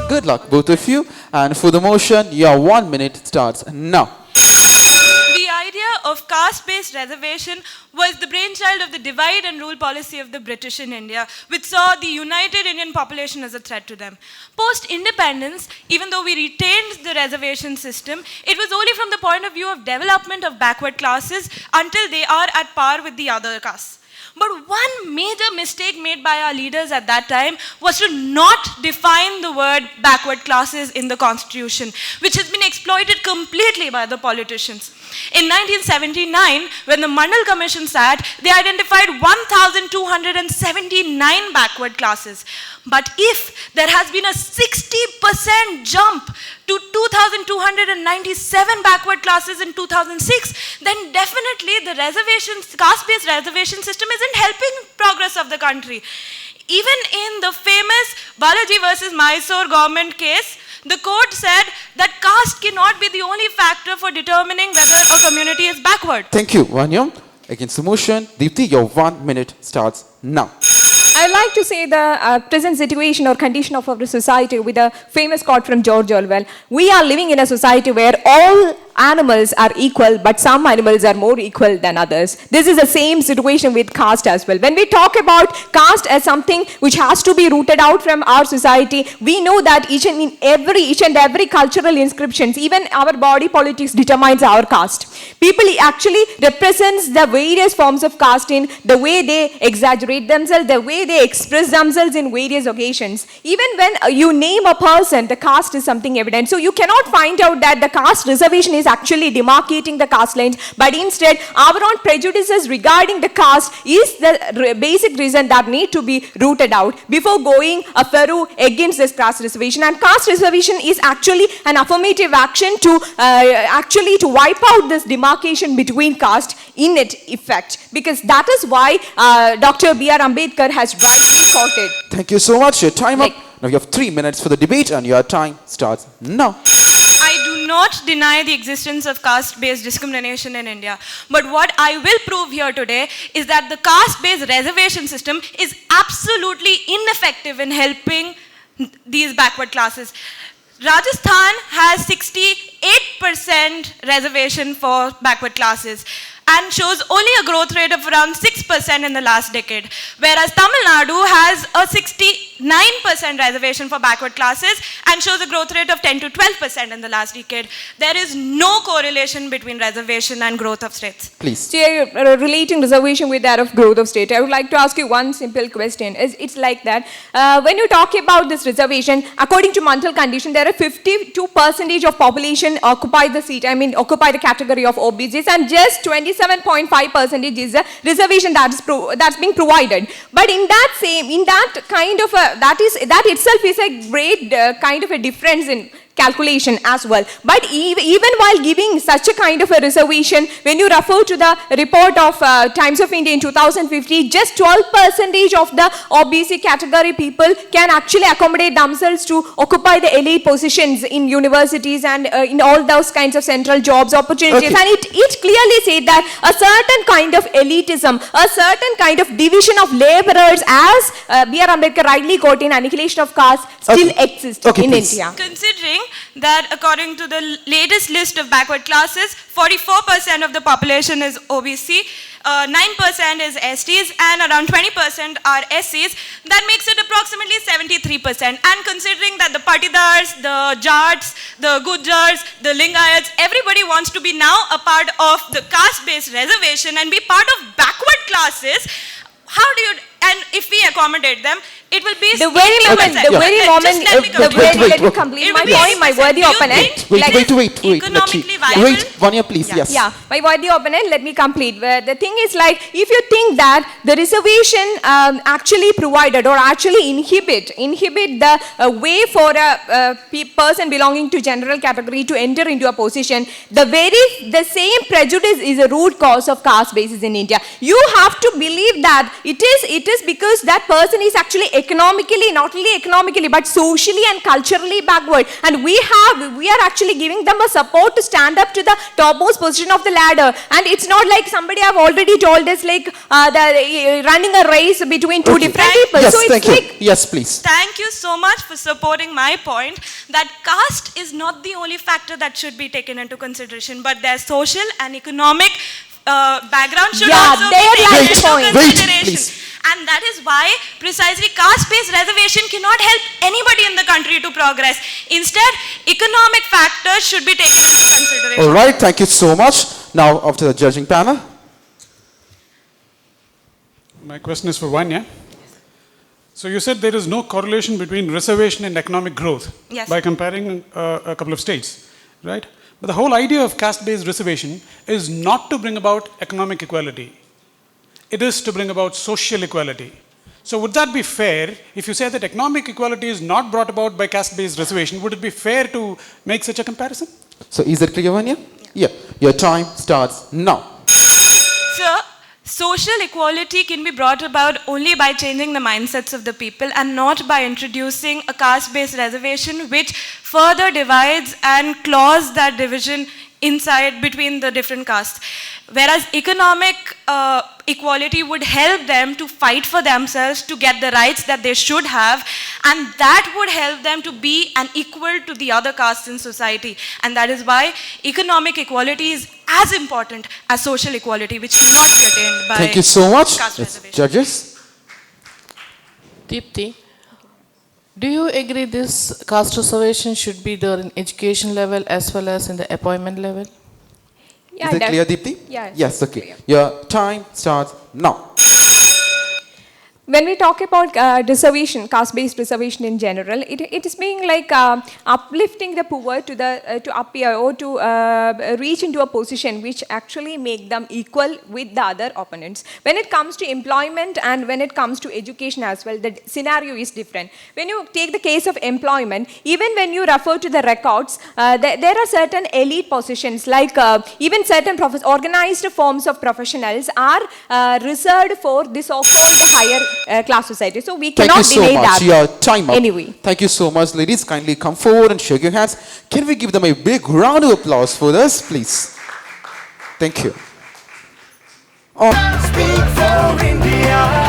Good luck, both of you. And for the motion, your 1 minute starts now. The idea of caste-based reservation was the brainchild of the divide and rule policy of the British in India, which saw the united Indian population as a threat to them. Post-independence, even though we retained the reservation system, it was only from the point of view of development of backward classes until they are at par with the other castes. But one major mistake made by our leaders at that time was to not define the word backward classes in the constitution, which has been exploited completely by the politicians. In 1979, when the Mandal Commission sat, they identified 1,279 backward classes. But if there has been a 60% jump to 2,297 backward classes in 2006, then definitely the caste-based reservation system isn't helping progress of the country. Even in the famous Balaji versus Mysore government case, the court said that caste cannot be the only factor for determining whether a community is backward. Thank you, Vaanya. Against the motion, Deepthi, your 1 minute starts now. I would like to say the present situation or condition of our society with a famous quote from George Orwell. We are living in a society where all animals are equal, but some animals are more equal than others. This is the same situation with caste as well. When we talk about caste as something which has to be rooted out from our society, we know that each and every cultural inscriptions, even our body politics determines our caste. People actually represents the various forms of caste in the way they exaggerate themselves, the way they express themselves in various occasions. Even when you name a person, the caste is something evident. So you cannot find out that the caste reservation is actually demarcating the caste lines, but instead our own prejudices regarding the caste is the basic reason that need to be rooted out before going a furrow against this caste reservation. And caste reservation is actually an affirmative action to wipe out this demarcation between caste in its effect, because that is why Dr. B.R. Ambedkar has rightly quoted. Thank you so much. Your time up. Now you have 3 minutes for the debate and your time starts now. I do not deny the existence of caste-based discrimination in India. But what I will prove here today is that the caste-based reservation system is absolutely ineffective in helping these backward classes. Rajasthan has 68% reservation for backward classes and shows only a growth rate of around 6% in the last decade. Whereas Tamil Nadu has a 69% reservation for backward classes and shows a growth rate of 10 to 12% in the last decade. There is no correlation between reservation and growth of states. Please. So relating reservation with that of growth of state, I would like to ask you one simple question. It's like that. When you talk about this reservation, according to Mandal condition, there are 52% of population occupy the seat, occupy the category of OBCs, and just 27.5% is a reservation that's being provided. But that itself is a great kind of a difference in calculation as well. But even while giving such a kind of a reservation, when you refer to the report of Times of India in 2050, just 12% of the OBC category people can actually accommodate themselves to occupy the elite positions in universities and in all those kinds of central jobs opportunities. Okay. And it clearly said that a certain kind of elitism, a certain kind of division of laborers, as B.R. Ambedkar rightly quoted in Annihilation of Caste, still exists in India. Considering that according to the latest list of backward classes, 44% of the population is OBC, 9% is STs, and around 20% are SCs. That makes it approximately 73%. And considering that the Patidars, the Jats, the Gujars, the Lingayats, everybody wants to be now a part of the caste-based reservation and be part of backward classes, how do you, and if we accommodate them, it will be let me complete my point, my worthy opponent. Wait. Economically viable. Wait, Vaanya, please, yes. Yeah, my worthy opponent, let me complete. The thing is like, if you think that the reservation actually provided or actually inhibit the way for a person belonging to general category to enter into a position, the same prejudice is a root cause of caste basis in India. You have to believe that it is because that person is actually economically, not only economically, but socially and culturally backward. And we are actually giving them a support to stand up to the topmost position of the ladder. And it's not like somebody have already told us like running a race between two different people. Yes, so it's thank you. like, Yes, please. Thank you so much for supporting my point that caste is not the only factor that should be taken into consideration, but their social and economic background should also be taken into consideration. Please. And that is why precisely caste-based reservation cannot help anybody in the country to progress. Instead, economic factors should be taken into consideration. All right, thank you so much. Now, after the judging panel. My question is for Vaanya. So you said there is no correlation between reservation and economic growth by comparing a couple of states, right? But the whole idea of caste-based reservation is not to bring about economic equality. It is to bring about social equality. So would that be fair if you say that economic equality is not brought about by caste-based reservation? Would it be fair to make such a comparison? So is that clear, Vaanya? Yeah. Your time starts now. Sir, social equality can be brought about only by changing the mindsets of the people and not by introducing a caste-based reservation which further divides and claws that division inside between the different castes. Whereas economic equality would help them to fight for themselves to get the rights that they should have, and that would help them to be an equal to the other castes in society. And that is why economic equality is as important as social equality, which cannot be attained by Thank you so much. caste Yes, reservation. judges. Deepthi, do you agree this caste reservation should be there in education level as well as in the appointment level? yeah, Is it clear, Deepthi? Yeah. Yes, okay. Your time starts now. When we talk about reservation, caste-based reservation in general, it is being like uplifting the poor to appear or to reach into a position which actually make them equal with the other opponents. When it comes to employment and when it comes to education as well, the scenario is different. When you take the case of employment, even when you refer to the records, there are certain elite positions like even certain organized forms of professionals are reserved for this so-called higher class society. So we cannot deny that. Thank you so much. Your time up. Anyway. Thank you so much, ladies. Kindly come forward and shake your hands. Can we give them a big round of applause for this, please? Thank you. Speak for India.